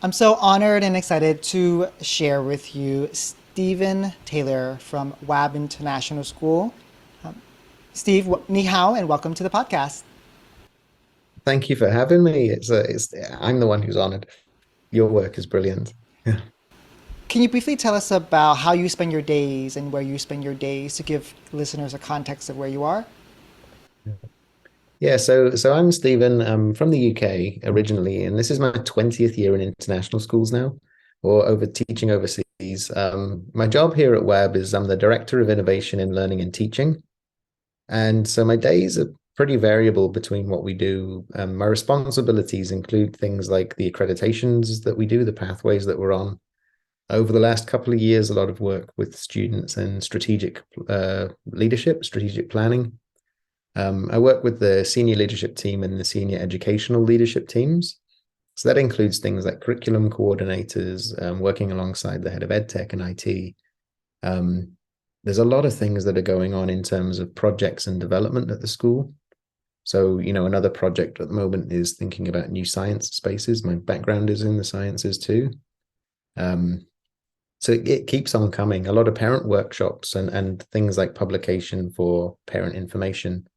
I'm so honored and excited to share with you Stephen Taylor from WAB International School. Steve, ni hao, and welcome to the podcast. Thank you for having me. I'm the one who's honored. Your work is brilliant. Yeah. Can you briefly tell us about how you spend your days and where you spend your days to give listeners a context of where you are? So I'm Stephen. I'm from the UK originally, and this is my 20th year in international schools now, or over teaching overseas. My job here at Web is I'm the Director of Innovation in Learning and Teaching. And so my days are pretty variable between what we do. My responsibilities include things like the accreditations that we do, the pathways that we're on. Over the last couple of years, a lot of work with students and strategic leadership, strategic planning. I work with the senior leadership team and the senior educational leadership teams. So that includes things like curriculum coordinators, working alongside the head of EdTech and IT. Um, there's a lot of things that are going on in terms of projects and development at the school. So, another project at the moment is thinking about new science spaces. My background is in the sciences too. Um, so it keeps on coming. A lot of parent workshops and things like publication for parent information,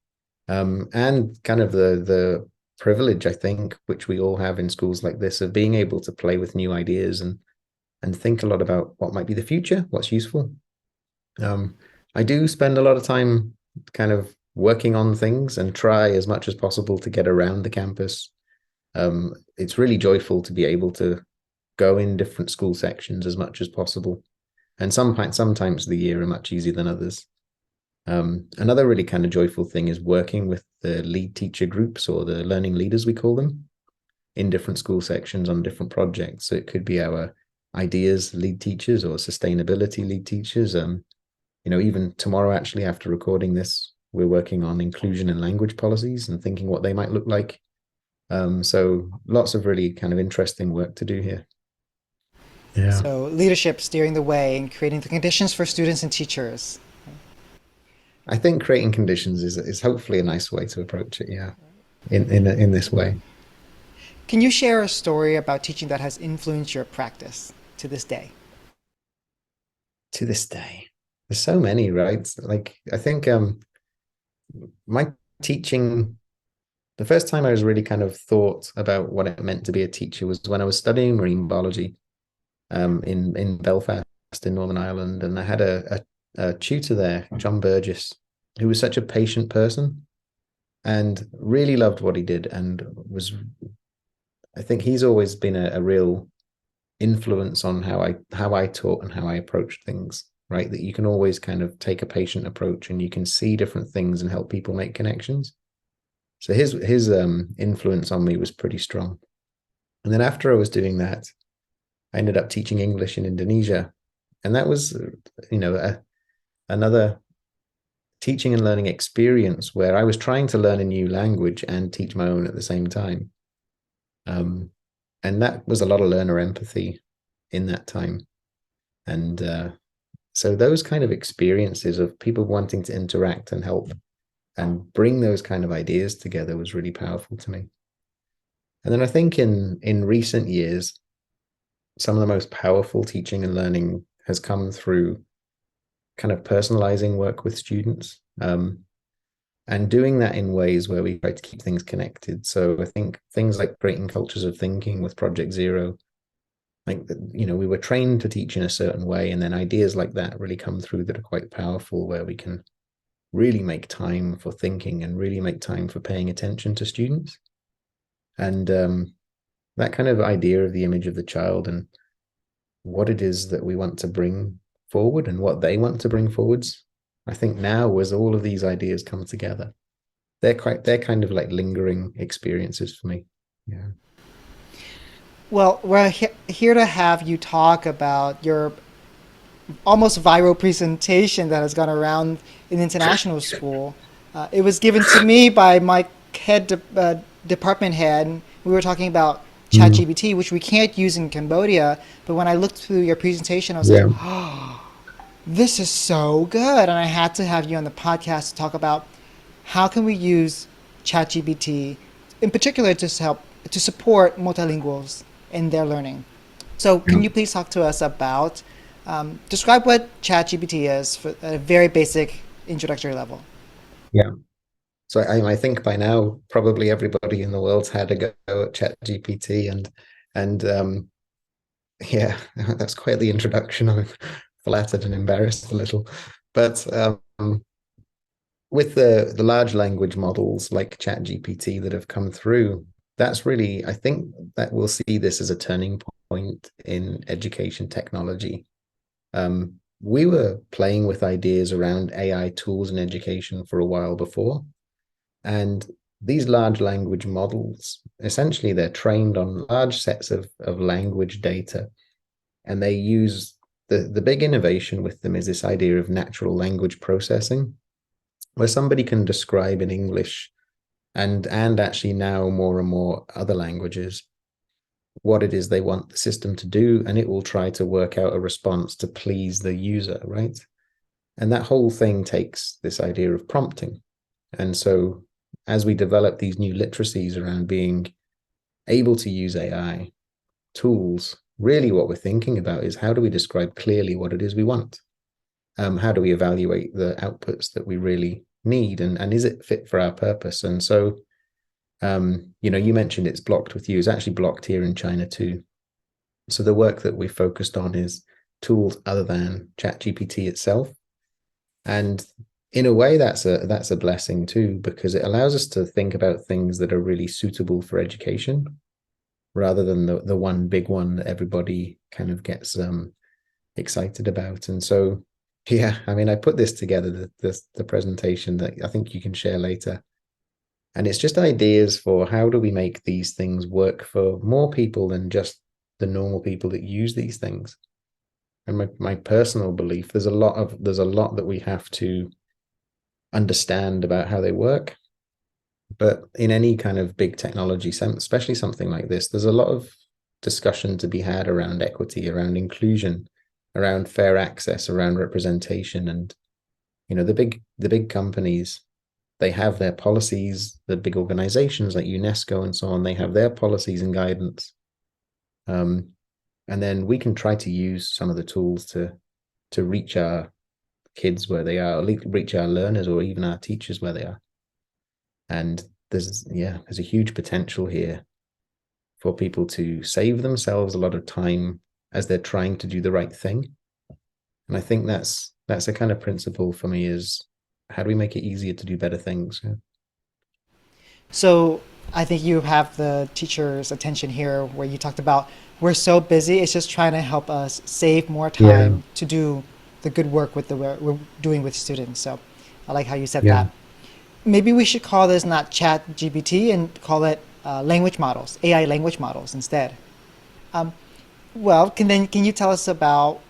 and kind of the privilege, I think, which we all have in schools like this, of being able to play with new ideas and think a lot about what might be the future, what's useful. Um, I do spend a lot of time kind of working on things and try as much as possible to get around the campus. It's really joyful to be able to go in different school sections as much as possible. And sometimes the year are much easier than others. Another really kind of joyful thing is working with the lead teacher groups, or the learning leaders, we call them, in different school sections on different projects. So it could be our ideas lead teachers or sustainability lead teachers. Even tomorrow, actually, after recording this, we're working on inclusion and language policies and thinking what they might look like. So lots of really kind of interesting work to do here. Yeah. So, leadership steering the way and creating the conditions for students and teachers. I think creating conditions is hopefully a nice way to approach it. Yeah, in this way. Can you share a story about teaching that has influenced your practice to this day? To this day, there's so many, right? Like I think my teaching, the first time I was really kind of thought about what it meant to be a teacher was when I was studying marine biology in Belfast in Northern Ireland, and I had a tutor there, John Burgess, who was such a patient person and really loved what he did, and was, I think he's always been a real influence on how I taught and how I approached things, right? That you can always kind of take a patient approach and you can see different things and help people make connections. So his influence on me was pretty strong. And then after I was doing that, I ended up teaching English in Indonesia, and that was another teaching and learning experience where I was trying to learn a new language and teach my own at the same time. Um, and that was a lot of learner empathy in that time. And so those kind of experiences of people wanting to interact and help and bring those kind of ideas together was really powerful to me. And then I think in recent years, some of the most powerful teaching and learning has come through kind of personalizing work with students, and doing that in ways where we try to keep things connected. So I think things like creating cultures of thinking with Project Zero, like we were trained to teach in a certain way, and then ideas like that really come through that are quite powerful, where we can really make time for thinking and really make time for paying attention to students. And that kind of idea of the image of the child and what it is that we want to bring forward and what they want to bring forwards. I think now, as all of these ideas come together, they're kind of like lingering experiences for me. Yeah. Well, we're here to have you talk about your almost viral presentation that has gone around in international school. It was given to me by my department head. We were talking about Mm, ChatGPT, which we can't use in Cambodia. But when I looked through your presentation, I was like, yeah. oh, this is so good. And I had to have you on the podcast to talk about how can we use ChatGPT in particular to help to support multilinguals in their learning. So, Yeah. can you please talk to us about describe what ChatGPT is for at a very basic introductory level? Yeah. So I think by now probably everybody in the world's had a go at ChatGPT and yeah, that's quite the introduction. I'm flattered and embarrassed a little. But with the large language models like ChatGPT that have come through, that's really, I think that we'll see this as a turning point in education technology. We were playing with ideas around AI tools in education for a while before, and these large language models, essentially, they're trained on large sets of language data, and they use the big innovation with them is this idea of natural language processing, where somebody can describe in English and actually now more and more other languages what it is they want the system to do, and it will try to work out a response to please the user, right? And that whole thing takes this idea of prompting. And so as we develop these new literacies around being able to use AI tools, really what we're thinking about is how do we describe clearly what it is we want? How do we evaluate the outputs that we really need, and is it fit for our purpose? And so, you mentioned it's blocked with you. It's actually blocked here in China too. So the work that we focused on is tools other than ChatGPT itself. And in a way, that's a blessing too, because it allows us to think about things that are really suitable for education rather than the one big one that everybody kind of gets excited about. And so, yeah, I mean, I put this together, the presentation that I think you can share later. And it's just ideas for how do we make these things work for more people than just the normal people that use these things. And my personal belief, there's a lot that we have to understand about how they work. But in any kind of big technology, especially something like this, there's a lot of discussion to be had around equity, around inclusion, around fair access, around representation. And the big companies, they have their policies. The big organizations like UNESCO and so on, they have their policies and guidance. Um, and then we can try to use some of the tools to reach our kids where they are, or reach our learners, or even our teachers where they are. And there's a huge potential here for people to save themselves a lot of time as they're trying to do the right thing. And I think that's a kind of principle for me is how do we make it easier to do better things? Yeah. So, I think you have the teacher's attention here, where you talked about we're so busy, it's just trying to help us save more Yeah. time to do the good work with the we're doing with students. So, I like how you said Yeah. that. Maybe we should call this not Chat GPT and call it language models, AI language models instead. Well, can you tell us about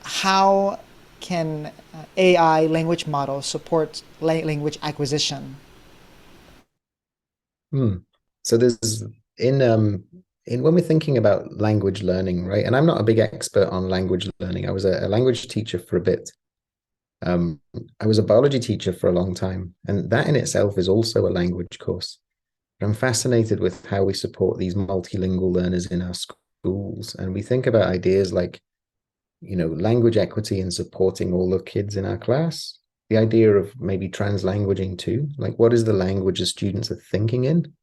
how can AI language models support language acquisition? Hmm. So there's in in when we're thinking about language learning, right? And I'm not a big expert on language learning. I was a language teacher for a bit. Um, I was a biology teacher for a long time, and that in itself is also a language course. I'm fascinated with how we support these multilingual learners in our schools, and we think about ideas like, language equity and supporting all the kids in our class. The idea of maybe translanguaging too, like what is the language the students are thinking in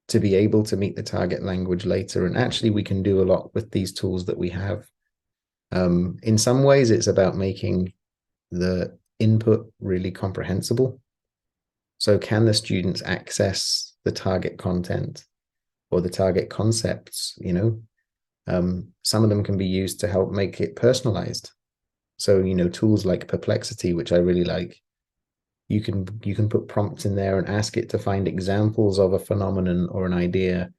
to be able to meet the target language later. And actually, we can do a lot with these tools that we have. In some ways, it's about making the input really comprehensible. So, can the students access the target content or the target concepts? Some of them can be used to help make it personalized. So, tools like Perplexity, which I really like, you can put prompts in there and ask it to find examples of a phenomenon or an idea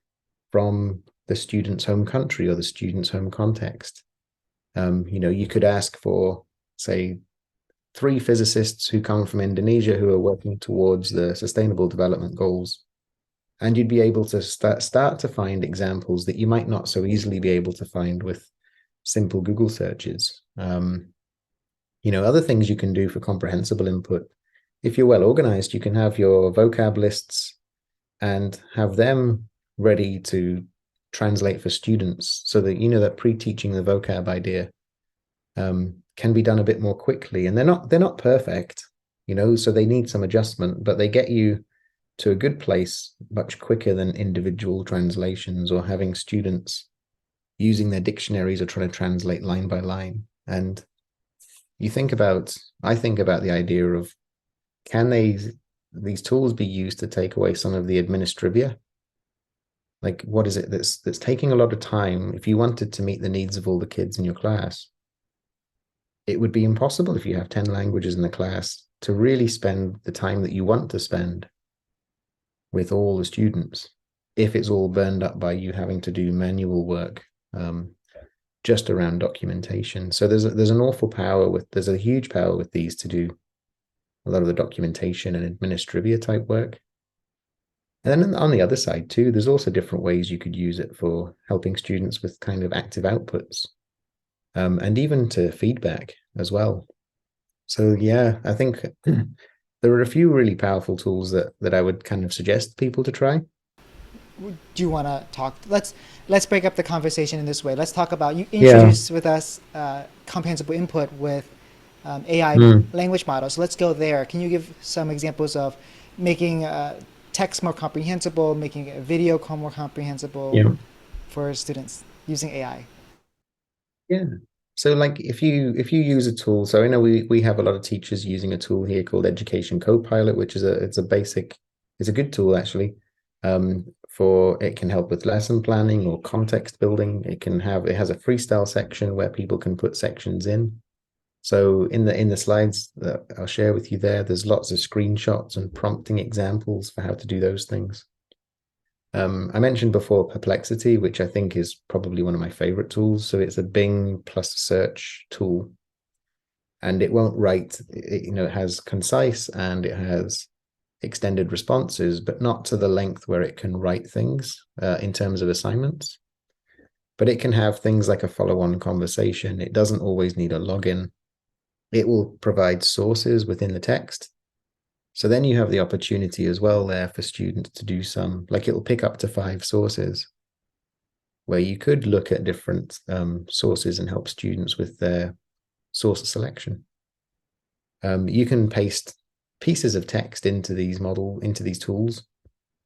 from the student's home country or the student's home context. You could ask for, say, three physicists who come from Indonesia who are working towards the Sustainable Development Goals, and you'd be able to start to find examples that you might not so easily be able to find with simple Google searches. Other things you can do for comprehensible input. If you're well organized, you can have your vocab lists and have them ready to translate for students so that that pre-teaching the vocab idea can be done a bit more quickly. And they're not perfect, so they need some adjustment, but they get you to a good place much quicker than individual translations or having students using their dictionaries or trying to translate line by line. And I think about the idea of, can these tools be used to take away some of the administrivia? Like, what is it that's taking a lot of time? If you wanted to meet the needs of all the kids in your class, it would be impossible if you have 10 languages in the class to really spend the time that you want to spend with all the students if it's all burned up by you having to do manual work just around documentation. So there's an awful power there's a huge power with these to do a lot of the documentation and administrivia type work. And then on the other side too, there's also different ways you could use it for helping students with kind of active outputs, and even to feedback as well. So yeah, I think there are a few really powerful tools that I would kind of suggest people to try. Do you want to talk? Let's break up the conversation in this way. Let's talk about, you Yeah. introduced with us comprehensible input with AI Mm. language models. Let's go there. Can you give some examples of making text more comprehensible, making a video more comprehensible Yeah. for students using AI? Yeah. So like if you use a tool, so I know we have a lot of teachers using a tool here called Education Copilot, which is it's a good tool actually. For it can help with lesson planning or context building. It has a freestyle section where people can put sections in. So in the slides that I'll share with you there's lots of screenshots and prompting examples for how to do those things. I mentioned before Perplexity, which I think is probably one of my favorite tools. So it's a Bing plus search tool, and it won't write. It has concise and it has extended responses, but not to the length where it can write things in terms of assignments. But it can have things like a follow-on conversation. It doesn't always need a login. It will provide sources within the text. So then you have the opportunity as well there for students to do like it'll pick up to 5 sources where you could look at different sources and help students with their source selection. You can paste pieces of text into these tools,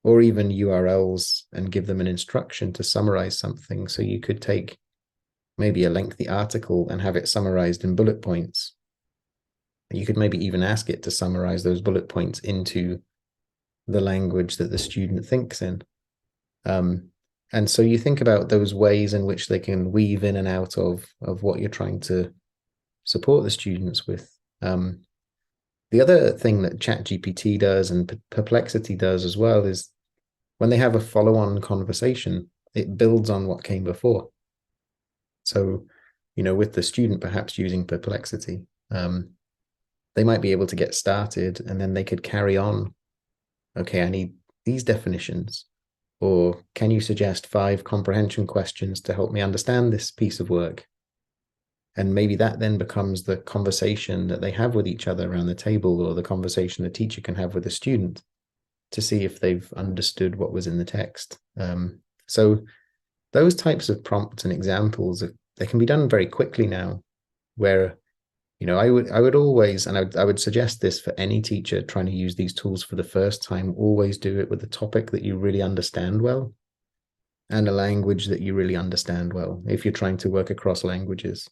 or even URLs, and give them an instruction to summarize something. So you could take maybe a lengthy article and have it summarized in bullet points. You could maybe even ask it to summarize those bullet points into the language that the student thinks in. And so you think about those ways in which they can weave in and out of what you're trying to support the students with. The other thing that ChatGPT does and Perplexity does as well is when they have a follow-on conversation, it builds on what came before. So, with the student perhaps using Perplexity, they might be able to get started and then they could carry on. Okay, I need these definitions. Or can you suggest 5 comprehension questions to help me understand this piece of work? And maybe that then becomes the conversation that they have with each other around the table, or the conversation the teacher can have with the student to see if they've understood what was in the text. So those types of prompts and examples, they can be done very quickly now, where I would always, and I would suggest this for any teacher trying to use these tools for the first time, always do it with a topic that you really understand well and a language that you really understand well if you're trying to work across languages,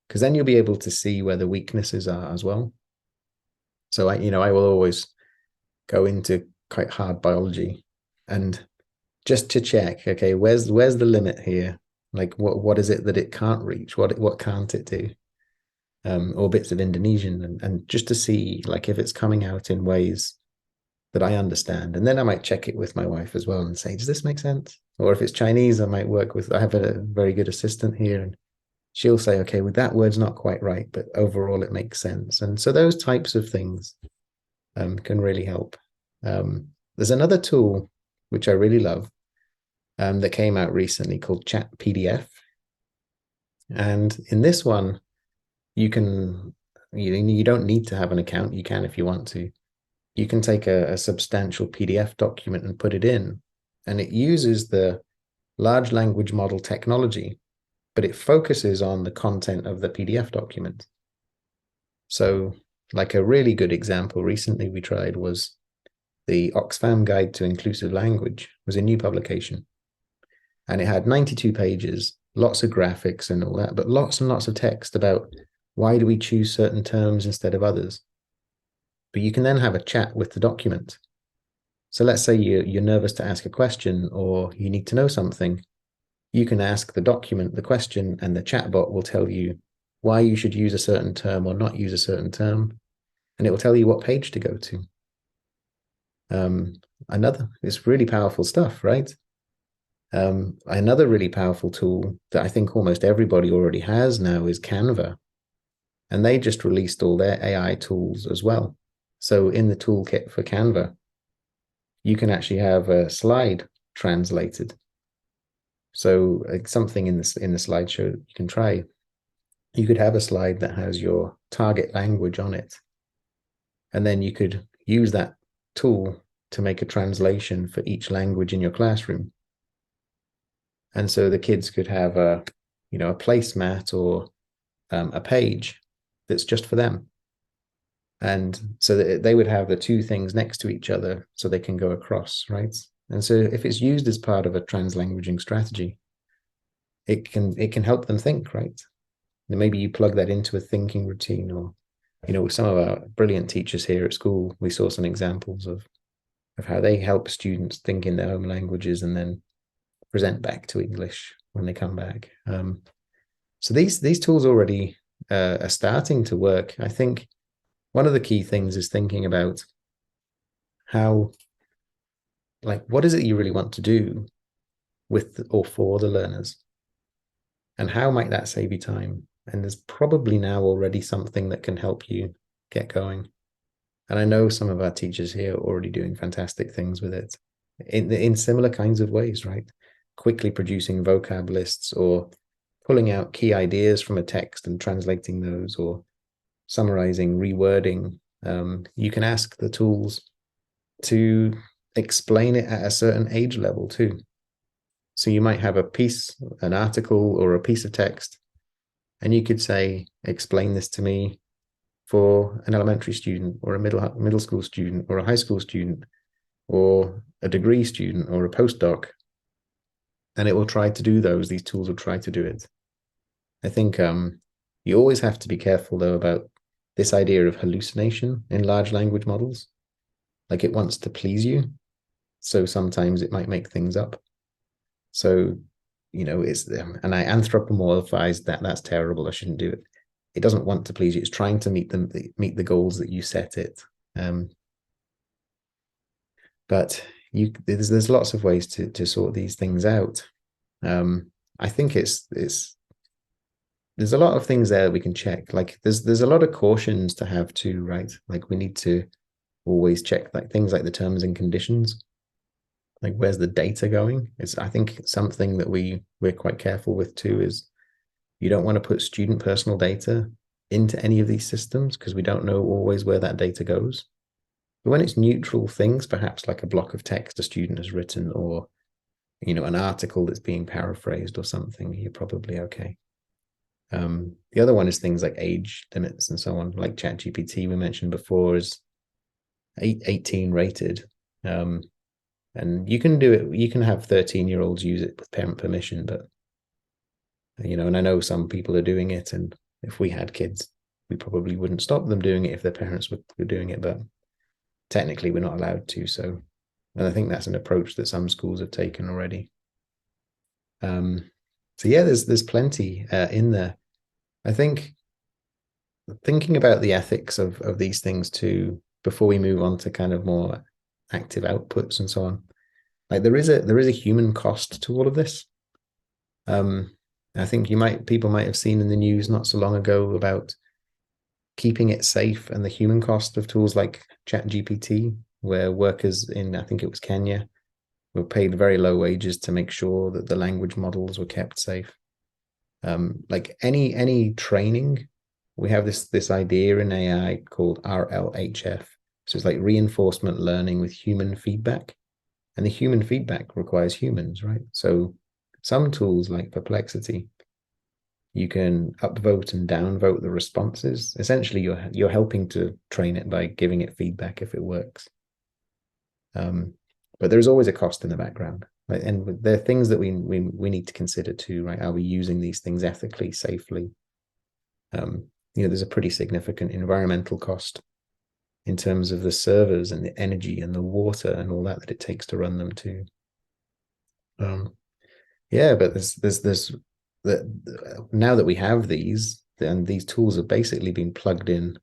because then you'll be able to see where the weaknesses are as well. So I will always go into quite hard biology and just to check, okay, where's the limit here? Like what is it that it can't reach? What can't it do? Or bits of Indonesian, and just to see like if it's coming out in ways that I understand. And then I might check it with my wife as well and say, does this make sense? Or if it's Chinese, I have a very good assistant here, and she'll say, okay, well, that word's not quite right, but overall it makes sense. And so those types of things can really help. There's another tool which I really love that came out recently called Chat PDF. And in this one, you don't need to have an account. You can if you want to. You can take a substantial PDF document and put it in, and it uses the large language model technology, but it focuses on the content of the PDF document. So, like a really good example recently we tried was the Oxfam Guide to Inclusive Language was a new publication, and it had 92 pages, lots of graphics and all that, but lots and lots of text about why do we choose certain terms instead of others. But you can then have a chat with the document. So let's say you're nervous to ask a question or you need to know something. You can ask the document the question, and the chatbot will tell you why you should use a certain term or not use a certain term, and it will tell you what page to go to. It's really powerful stuff, right? Another really powerful tool that I think almost everybody already has now is Canva, and they just released all their AI tools as well. So in the toolkit for Canva, you can actually have a slide translated. So something in the slideshow you can try. You could have a slide that has your target language on it, and then you could use that tool to make a translation for each language in your classroom. And so the kids could have a placemat or a page that's just for them. And so that they would have the two things next to each other so they can go across, right? And so if it's used as part of a translanguaging strategy, it can help them think, right? And maybe you plug that into a thinking routine, or some of our brilliant teachers here at school, we saw some examples of how they help students think in their home languages and then present back to English when they come back. So these tools already are starting to work. I think one of the key things is thinking about how, like, what is it you really want to do with or for the learners, and how might that save you time? And there's probably now already something that can help you get going. And I know some of our teachers here are already doing fantastic things with it in similar kinds of ways, right? Quickly producing vocab lists, or pulling out key ideas from a text and translating those, or summarizing, rewording. You can ask the tools to explain it at a certain age level too. So you might have an article or a piece of text, and you could say, explain this to me for an elementary student or a middle school student or a high school student or a degree student or a postdoc. And it will try to do those. These tools will try to do it. I think you always have to be careful, though, about this idea of hallucination in large language models. Like, it wants to please you, so sometimes it might make things up. So, and I anthropomorphize that. That's terrible. I shouldn't do it. It doesn't want to please you. It's trying to meet the goals that you set it. But there's lots of ways to sort these things out. I think there's a lot of things there that we can check. Like there's a lot of cautions to have too, right? Like we need to always check like things like the terms and conditions. Like where's the data going? I think something that we're quite careful with too is you don't want to put student personal data into any of these systems because we don't know always where that data goes. But when it's neutral things, perhaps like a block of text a student has written, or an article that's being paraphrased or something, you're probably okay. The other one is things like age limits and so on, like ChatGPT we mentioned before is 18 rated. And you can do it, you can have 13-year-olds use it with parent permission, but and I know some people are doing it, and if we had kids, we probably wouldn't stop them doing it if their parents were doing it, but technically we're not allowed to. So, and I think that's an approach that some schools have taken already. So yeah, there's plenty in there. I think thinking about the ethics of these things too, before we move on to kind of more active outputs and so on, like there is a human cost to all of this. I think people might have seen in the news not so long ago about keeping it safe and the human cost of tools like ChatGPT, where workers in, I think it was Kenya, were paid very low wages to make sure that the language models were kept safe. Like any training, we have this idea in AI called RLHF. So it's like reinforcement learning with human feedback, and the human feedback requires humans, right? So some tools like Perplexity, you can upvote and downvote the responses. Essentially, you're helping to train it by giving it feedback if it works. Um, but there's always a cost in the background, right? And there are things that we need to consider too, right? Are we using these things ethically, safely? There's a pretty significant environmental cost in terms of the servers and the energy and the water and all that it takes to run them too. Yeah, but there's that now that we have these, and these tools have basically been plugged in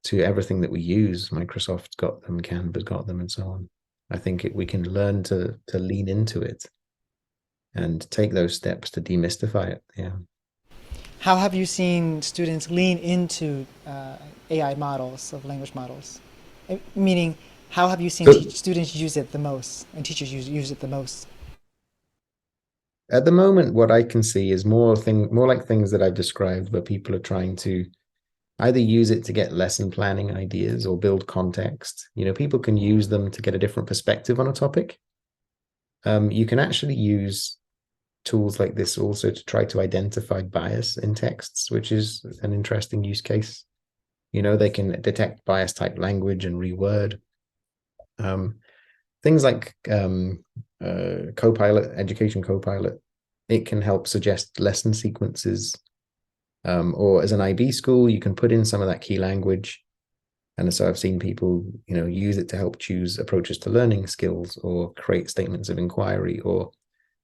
to everything that we use. Microsoft's got them, Canva's got them, and so on. I think we can learn to lean into it and take those steps to demystify it. Yeah. How have you seen students lean into AI models of language models? Meaning, how have you seen So students use it the most and teachers use it the most? at the moment, what I can see is more like things that I've described, where people are trying to either use it to get lesson planning ideas or build context. People can use them to get a different perspective on a topic. You can actually use tools like this also to try to identify bias in texts, which is an interesting use case. They can detect bias type language and reword. Um, Things like Copilot, Education Copilot, it can help suggest lesson sequences. Or as an IB school, you can put in some of that key language. And so I've seen people, use it to help choose approaches to learning skills or create statements of inquiry or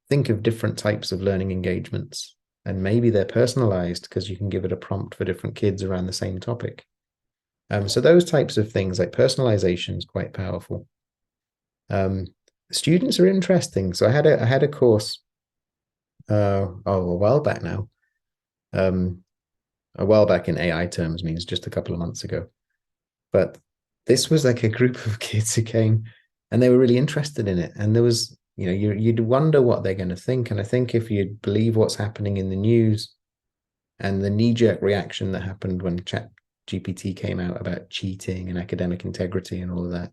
think of different types of learning engagements. And maybe they're personalized because you can give it a prompt for different kids around the same topic. So those types of things like personalization is quite powerful. Um, Students are interesting. So I had a course a while back now. Um, a while back in AI terms means just a couple of months ago. But this was like a group of kids who came and they were really interested in it. And there was, you'd wonder what they're going to think. And I think if you believe what's happening in the news and the knee-jerk reaction that happened when ChatGPT came out about cheating and academic integrity and all of that,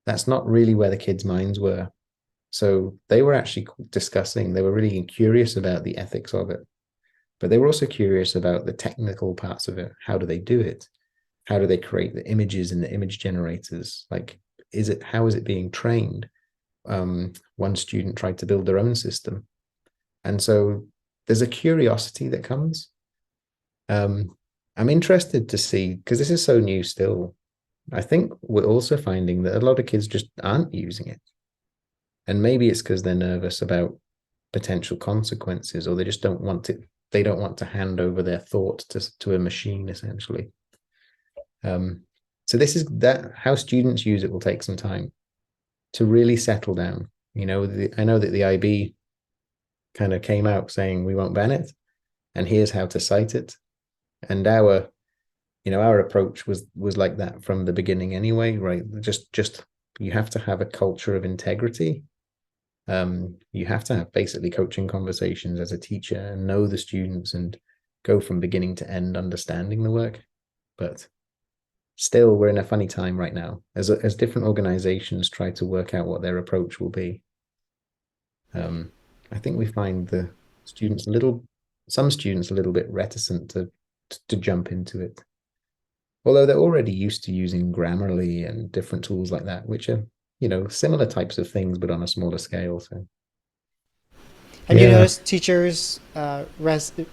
that's not really where the kids' minds were. So they were actually they were really curious about the ethics of it, but they were also curious about the technical parts of it. How do they do it? How do they create the images in the image generators? Like, how is it being trained? One student tried to build their own system. And so there's a curiosity that comes. I'm interested to see, because this is so new still. I think we're also finding that a lot of kids just aren't using it. And maybe it's because they're nervous about potential consequences, or they just don't want it. They don't want to hand over their thought to a machine, essentially. So this is that how students use it will take some time to really settle down. I know that the IB kind of came out saying we won't ban it, and here's how to cite it. And our approach was like that from the beginning anyway, right? Just you have to have a culture of integrity. You have to have basically coaching conversations as a teacher and know the students and go from beginning to end understanding the work. But still, we're in a funny time right now as different organizations try to work out what their approach will be. I think we find some students a little bit reticent to jump into it, although they're already used to using Grammarly and different tools like that, which are similar types of things but on a smaller scale. So Have you yeah, noticed teachers resistant,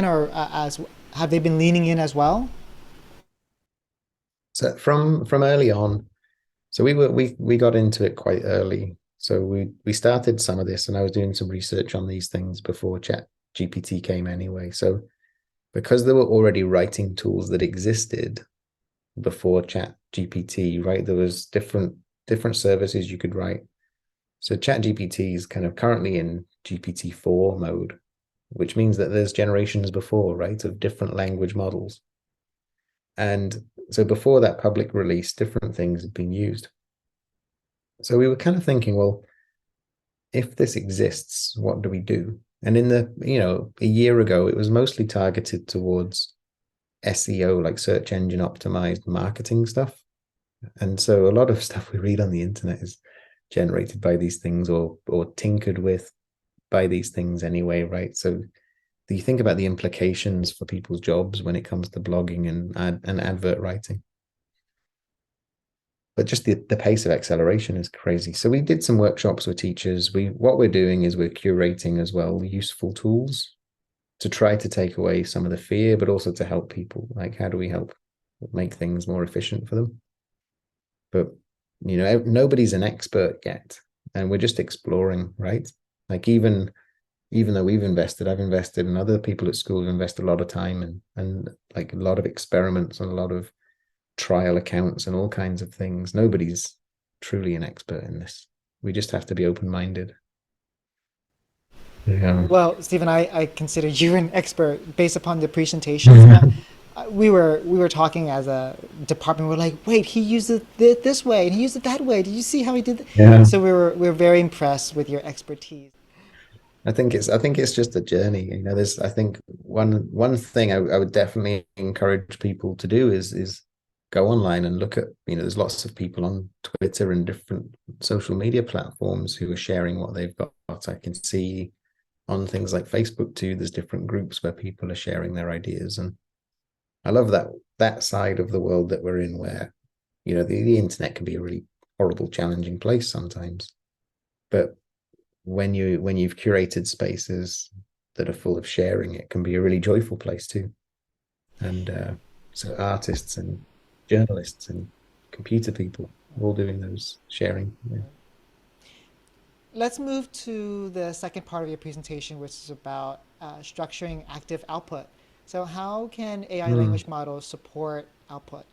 or as have they been leaning in as well? so from early on, so we got into it quite early. So we started some of this, and I was doing some research on these things before Chat GPT came anyway. So because they were already writing tools that existed before Chat GPT, right? There was different services you could write. So Chat GPT is kind of currently in GPT-4 mode, which means that there's generations before, right, of different language models. And so before that public release, different things had been used. So we were kind of thinking, well, if this exists, what do we do? And a year ago, it was mostly targeted towards SEO, like search engine optimized marketing stuff. And so a lot of stuff we read on the internet is generated by these things or tinkered with by these things anyway, right? So do you think about the implications for people's jobs when it comes to blogging and advert writing? But just the pace of acceleration is crazy. So we did some workshops with teachers. What we're doing is we're curating as well useful tools to try to take away some of the fear, but also to help people. Like, how do we help make things more efficient for them? But nobody's an expert yet, and we're just exploring, right? Like even though I've invested, and other people at school have invested a lot of time and like a lot of experiments and a lot of trial accounts and all kinds of things. Nobody's truly an expert in this. We just have to be open minded. Yeah. Well, Stephen, I consider you an expert based upon the presentations. We were talking as a department. We're like, wait, he used it this way and he used it that way. Did you see how he did? Yeah. So we were very impressed with your expertise. I think it's just a journey. There's I think one thing I would definitely encourage people to do is go online and look at, there's lots of people on Twitter and different social media platforms who are sharing what they've got. I can see on things like Facebook too, there's different groups where people are sharing their ideas. And I love that side of the world that we're in where, the internet can be a really horrible, challenging place sometimes. But when you've curated spaces that are full of sharing, it can be a really joyful place too. And so artists and journalists and computer people all doing those sharing. Yeah. Let's move to the second part of your presentation, which is about structuring active output. So how can AI Mm. language models support output?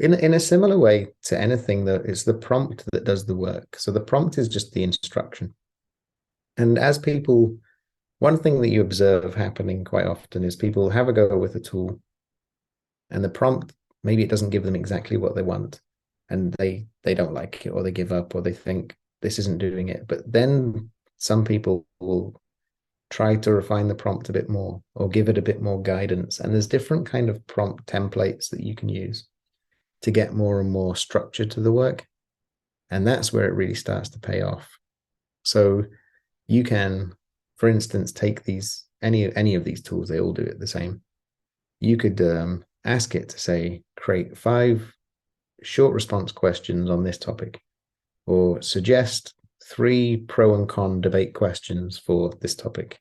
In a similar way to anything, that it's the prompt that does the work. So the prompt is just the instruction. And as people, one thing that you observe happening quite often is people have a go with a tool, and the prompt, maybe it doesn't give them exactly what they want, and they don't like it, or they give up, or they think this isn't doing it. But then some people will try to refine the prompt a bit more or give it a bit more guidance, and there's different kind of prompt templates that you can use to get more and more structure to the work, and that's where it really starts to pay off. So you can, for instance, take these any of these tools, they all do it the same. You could ask it to say, create 5 short response questions on this topic, or suggest 3 pro and con debate questions for this topic.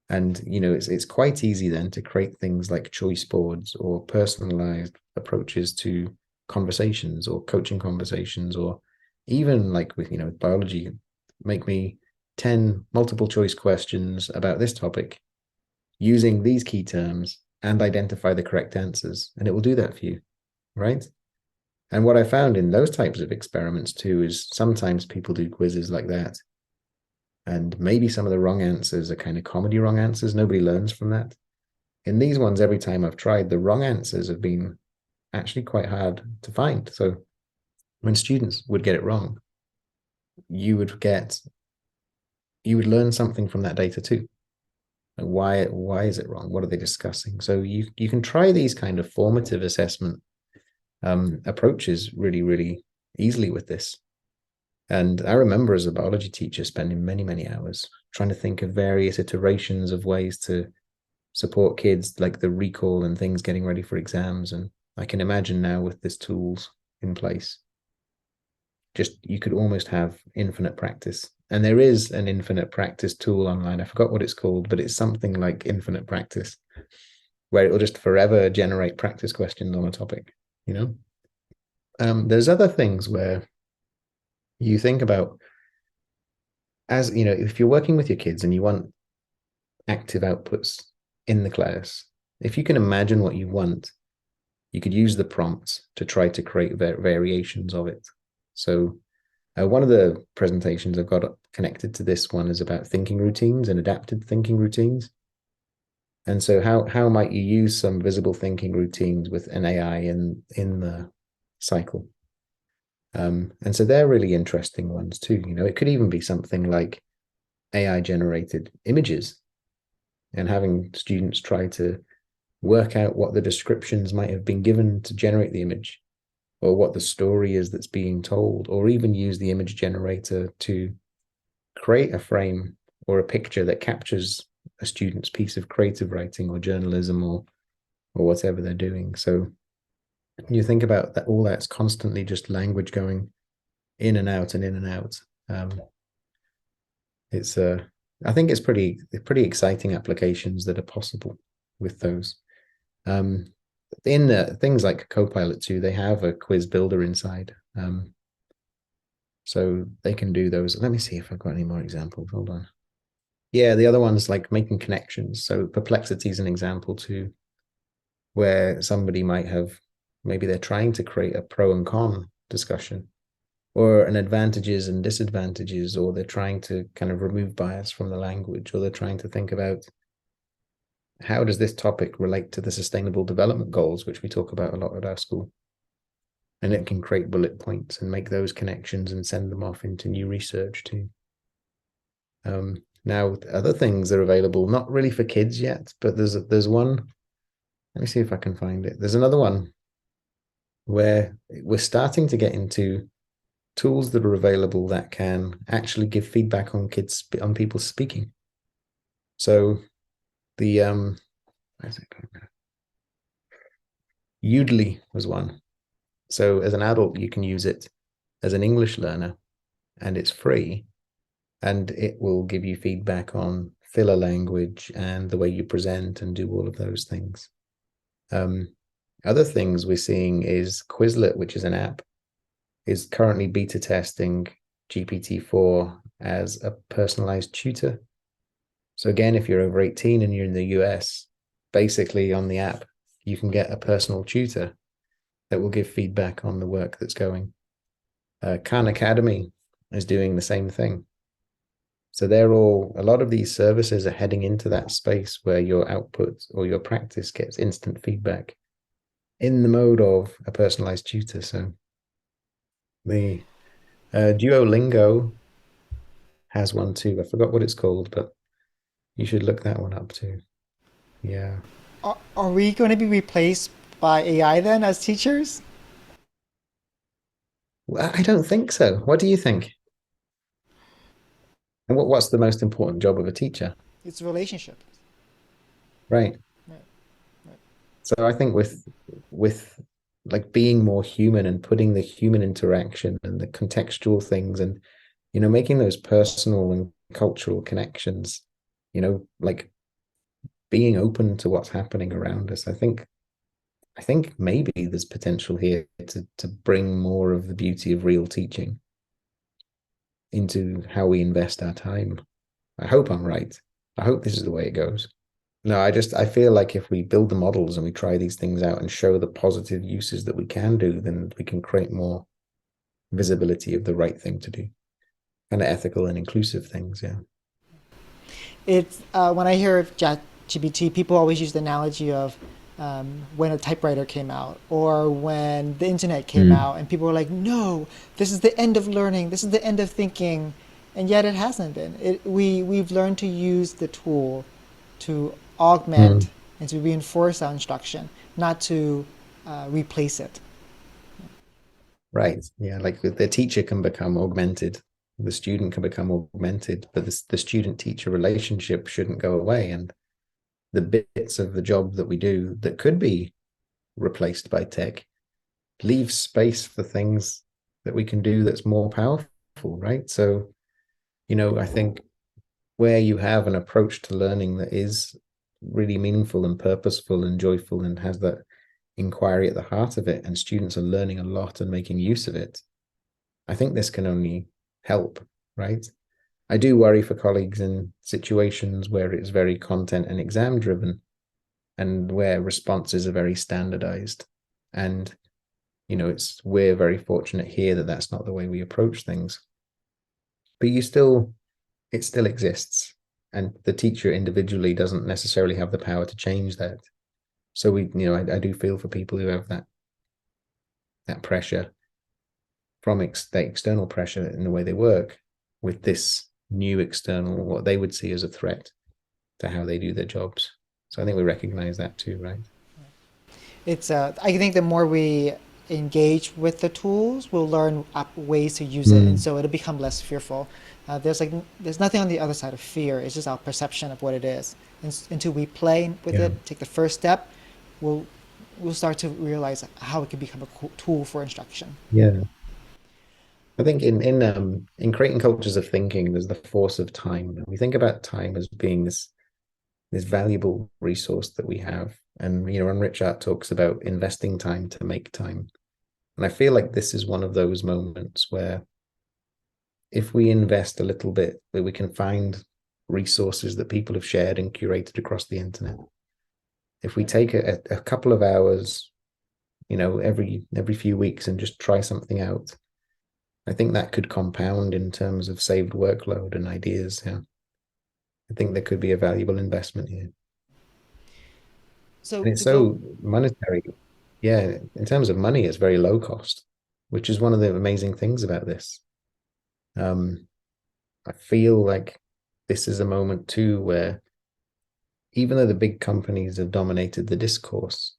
And it's quite easy then to create things like choice boards or personalized approaches to conversations or coaching conversations, or even like with biology, make me 10 multiple choice questions about this topic using these key terms and identify the correct answers, and it will do that for you, right? And what I found in those types of experiments too is sometimes people do quizzes like that, and maybe some of the wrong answers are kind of comedy wrong answers. Nobody learns from that. In these ones, every time I've tried, the wrong answers have been actually quite hard to find. So when students would get it wrong, you would get you would learn something from that data too. Like, why is it wrong? What are they discussing? So you can try these kind of formative assessment approaches really easily with this. And I remember as a biology teacher spending many hours trying to think of various iterations of ways to support kids, like the recall and things, getting ready for exams. And I can imagine now with this tools in place, just you could almost have infinite practice. And there is an infinite practice tool online. I forgot what it's called, but it's something like infinite practice, where it will just forever generate practice questions on a topic. You know, there's other things where you think about, as if you're working with your kids and you want active outputs in the class, if you can imagine what you want, you could use the prompts to try to create variations of it. So one of the presentations I've got connected to this one is about thinking routines and adapted thinking routines. And so how might you use some visible thinking routines with an AI in the cycle? And so they're really interesting ones too. It could even be something like AI generated images, and having students try to work out what the descriptions might have been given to generate the image, or what the story is that's being told, or even use the image generator to create a frame or a picture that captures a student's piece of creative writing or journalism or whatever they're doing. So you think about that, all that's constantly just language going in and out and in and out. Um, it's I think it's pretty exciting applications that are possible with those. Um, in things like Copilot too, they have a quiz builder inside, so they can do those. Let me see if I've got any more examples. Hold on. Yeah, the other one's like making connections. So Perplexity is an example too, where somebody might have, maybe they're trying to create a pro and con discussion or an advantages and disadvantages, or they're trying to kind of remove bias from the language, or they're trying to think about how does this topic relate to the sustainable development goals, which we talk about a lot at our school. And it can create bullet points and make those connections and send them off into new research too. Now, other things are available, not really for kids yet, but there's one. Let me see if I can find it. There's another one where we're starting to get into tools that are available that can actually give feedback on kids, on people speaking. So the where's it going now? Udly was one. So as an adult, you can use it as an English learner, and it's free, and it will give you feedback on filler language and the way you present and do all of those things. Um, Other things we're seeing is Quizlet, which is an app, is currently beta testing GPT-4 as a personalized tutor. So again, if you're over 18 and you're in the US, basically on the app, you can get a personal tutor that will give feedback on the work that's going. Khan Academy is doing the same thing. So a lot of these services are heading into that space where your output or your practice gets instant feedback in the mode of a personalized tutor. So the Duolingo has one too. I forgot what it's called, but you should look that one up too. Yeah. Are we going to be replaced by AI then as teachers? Well, I don't think so. What do you think? And what's the most important job of a teacher? It's a relationship. Right. Right, right. So I think with like being more human and putting the human interaction and the contextual things and making those personal and cultural connections, like being open to what's happening around us. I think maybe there's potential here to bring more of the beauty of real teaching into how we invest our time. I hope I'm right. I hope this is the way it goes. No, I feel like if we build the models and we try these things out and show the positive uses that we can do, then we can create more visibility of the right thing to do, kind of ethical and inclusive things. Yeah. It's when I hear of ChatGPT, people always use the analogy of when a typewriter came out or when the internet came Mm. out, and people were like, "No, this is the end of learning. This is the end of thinking," and yet it hasn't been. We've learned to use the tool to augment Mm. and to reinforce our instruction, not to replace it. Right. Yeah. Like the teacher can become augmented, the student can become augmented, but the student teacher relationship shouldn't go away. And the bits of the job that we do that could be replaced by tech leave space for things that we can do that's more powerful, right? So, I think where you have an approach to learning that is really meaningful and purposeful and joyful and has that inquiry at the heart of it, and students are learning a lot and making use of it, I think this can only help, right? I do worry for colleagues in situations where it's very content and exam driven and where responses are very standardized. And, we're very fortunate here that that's not the way we approach things. But it still exists. And the teacher individually doesn't necessarily have the power to change that. So I do feel for people who have that pressure from the external pressure in the way they work with this new external, what they would see as a threat to how they do their jobs. So I think we recognize that too, right? It's I think the more we engage with the tools will learn ways to use it, and Mm, so it'll become less fearful. There's nothing on the other side of fear. It's just our perception of what it is. And until we play with yeah, it, take the first step, we'll we'll start to realize how it can become a tool for instruction. yeah. I think in creating cultures of thinking, there's the force of time. And we think about time as being this valuable resource that we have. And when Rich Art talks about investing time to make time. And I feel like this is one of those moments where if we invest a little bit, that we can find resources that people have shared and curated across the internet. If we take a couple of hours, every few weeks and just try something out, I think that could compound in terms of saved workload and ideas. Yeah. I think there could be a valuable investment here. So And it's to go so monetary. Yeah, in terms of money, it's very low cost, which is one of the amazing things about this. Um, I feel like this is a moment too where even though the big companies have dominated the discourse,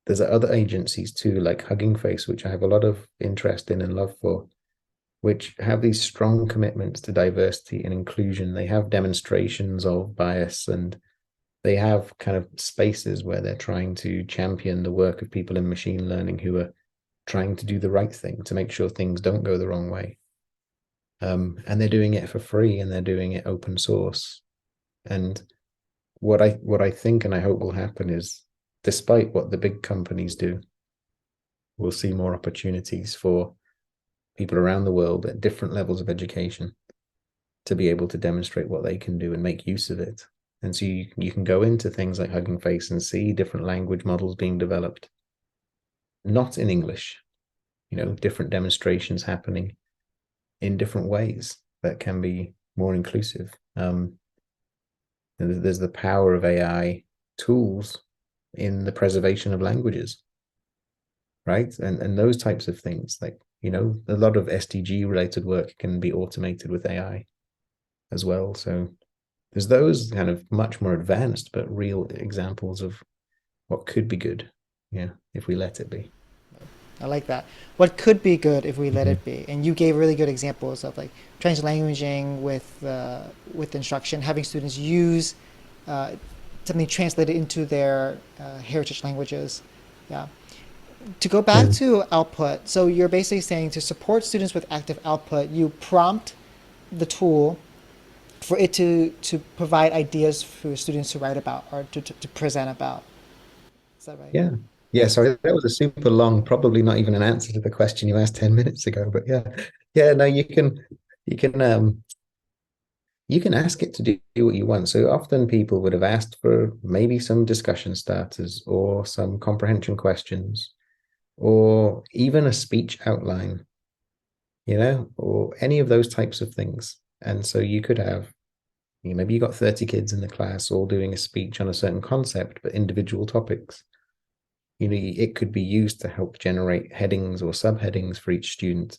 there's other agencies too, like Hugging Face, which I have a lot of interest in and love for, which have these strong commitments to diversity and inclusion. They have demonstrations of bias and they have kind of spaces where they're trying to champion the work of people in machine learning who are trying to do the right thing to make sure things don't go the wrong way. And they're doing it for free and they're doing it open source. And what I think and I hope will happen is, despite what the big companies do, we'll see more opportunities for people around the world at different levels of education to be able to demonstrate what they can do and make use of it. And so you can go into things like Hugging Face and see different language models being developed, not in English, different demonstrations happening in different ways that can be more inclusive. There's the power of AI tools in the preservation of languages, right? And those types of things, like, a lot of SDG related work can be automated with AI as well. So there's those kind of much more advanced but real examples of what could be good, yeah, if we let it be. I like that. What could be good if we let Mhm. it be? And you gave really good examples of like translanguaging with instruction, having students use uh, something translated into their heritage languages. Yeah. To go back Yeah, to output, so you're basically saying to support students with active output, you prompt the tool for it to provide ideas for students to write about or to present about. Is that right? yeah, yeah. Sorry, that was a super long, probably not even an answer to the question you asked 10 minutes ago. But yeah, yeah. No, you can, you can ask it to do what you want. So often people would have asked for maybe some discussion starters or some comprehension questions or even a speech outline, or any of those types of things. And so you could have, maybe you got 30 kids in the class all doing a speech on a certain concept, but individual topics. It could be used to help generate headings or subheadings for each student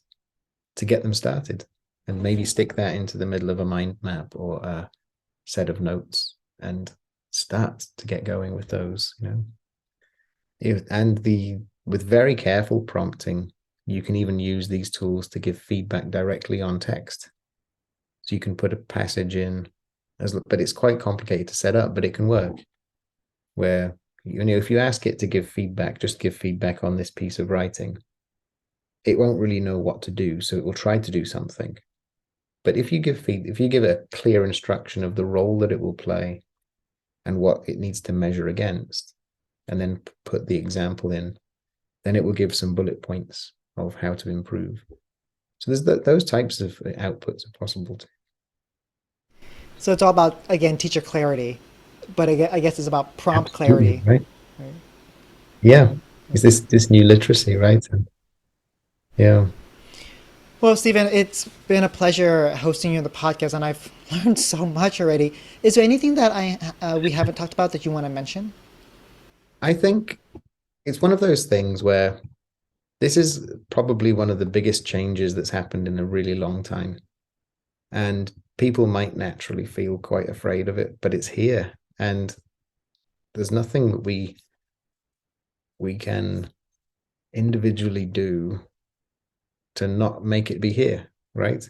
to get them started and maybe stick that into the middle of a mind map or a set of notes and start to get going with those. And the with very careful prompting, you can even use these tools to give feedback directly on text. So you can put a passage in but it's quite complicated to set up, but it can work where, if you ask it to give feedback, just give feedback on this piece of writing, it won't really know what to do. So it will try to do something. But if you give it a clear instruction of the role that it will play and what it needs to measure against, and then put the example in, then it will give some bullet points of how to improve. So those types of outputs are possible too. So it's all about again teacher clarity, but I guess it's about prompt Absolutely, clarity. right? Right? Yeah. Is this new literacy, right? And yeah. Well, Stephen, it's been a pleasure hosting you on the podcast, and I've learned so much already. Is there anything that we haven't talked about that you want to mention? I think it's one of those things where this is probably one of the biggest changes that's happened in a really long time. And people might naturally feel quite afraid of it, but it's here. And there's nothing that we can individually do to not make it be here, right?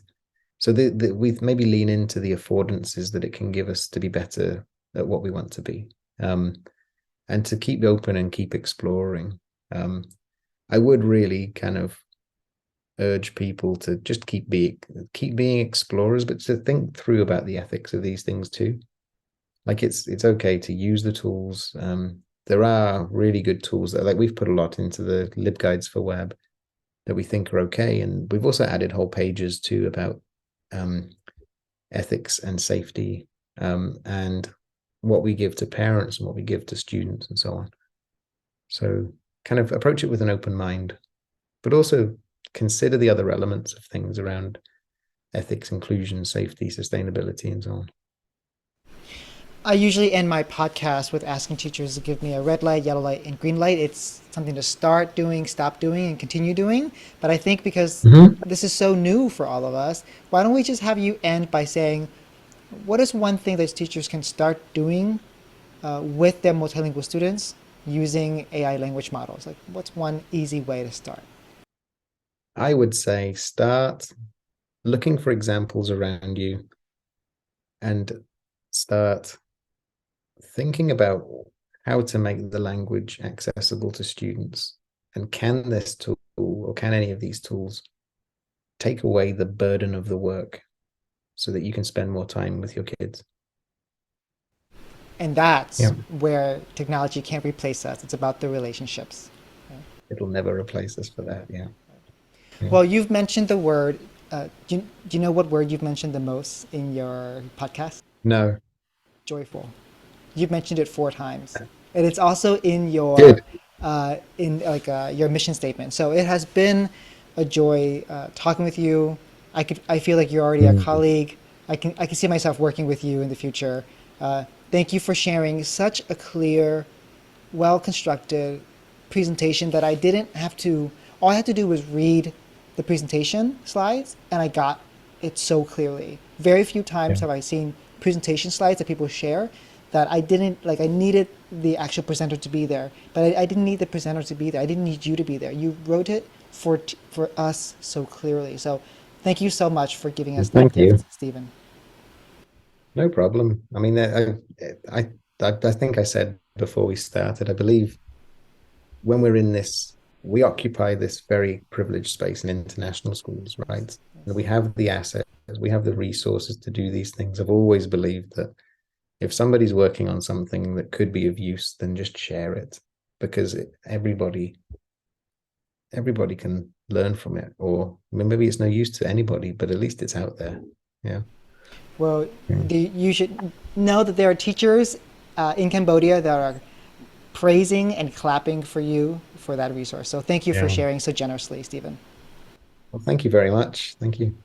So we maybe lean into the affordances that it can give us to be better at what we want to be, um, and to keep open and keep exploring. Um, I would really kind of urge people to just keep being explorers, but to think through about the ethics of these things too. Like it's okay to use the tools. There are really good tools that like we've put a lot into the libguides for web that we think are okay, and we've also added whole pages too about um, ethics and safety, and what we give to parents and what we give to students and so on. So kind of approach it with an open mind, but also consider the other elements of things around ethics, inclusion, safety, sustainability, and so on. I usually end my podcast with asking teachers to give me a red light, yellow light, and green light. It's something to start doing, stop doing, and continue doing. But I think because Mm-hmm. this is so new for all of us, why don't we just have you end by saying, what is one thing that teachers can start doing with their multilingual students using AI language models? Like, what's one easy way to start? I would say start looking for examples around you and start thinking about how to make the language accessible to students. And can this tool or can any of these tools take away the burden of the work so that you can spend more time with your kids? And that's Yeah, where technology can't replace us. It's about the relationships. it'll never replace us for that. Yeah. Yeah. Well, you've mentioned the word. Do you know what word you've mentioned the most in your podcast? No. Joyful. You've mentioned it 4 times, and it's also Good. in like your mission statement. So it has been a joy talking with you. I feel like you're already a Mm. colleague. I can see myself working with you in the future. Thank you for sharing such a clear, well constructed presentation that I didn't have to. All I had to do was read the presentation slides, and I got it so clearly. Very few times Yeah. have I seen presentation slides that people share that I didn't like. I needed the actual presenter to be there, but I didn't need the presenter to be there. I didn't need you to be there. You wrote it for us so clearly. So, thank you so much for giving us that Thank you. gift, Stephen. No problem. I mean, I think I said before we started, I believe when we're in this, we occupy this very privileged space in international schools, right? Yes, And yes. we have the assets, we have the resources to do these things. I've always believed that if somebody's working on something that could be of use, then just share it because everybody can learn from it. Or I mean, maybe it's no use to anybody, but at least it's out there. Yeah. Well, Yeah. you should know that there are teachers in Cambodia that are praising and clapping for you for that resource. So thank you for Yeah. sharing so generously, Stephen. Well, thank you very much. Thank you.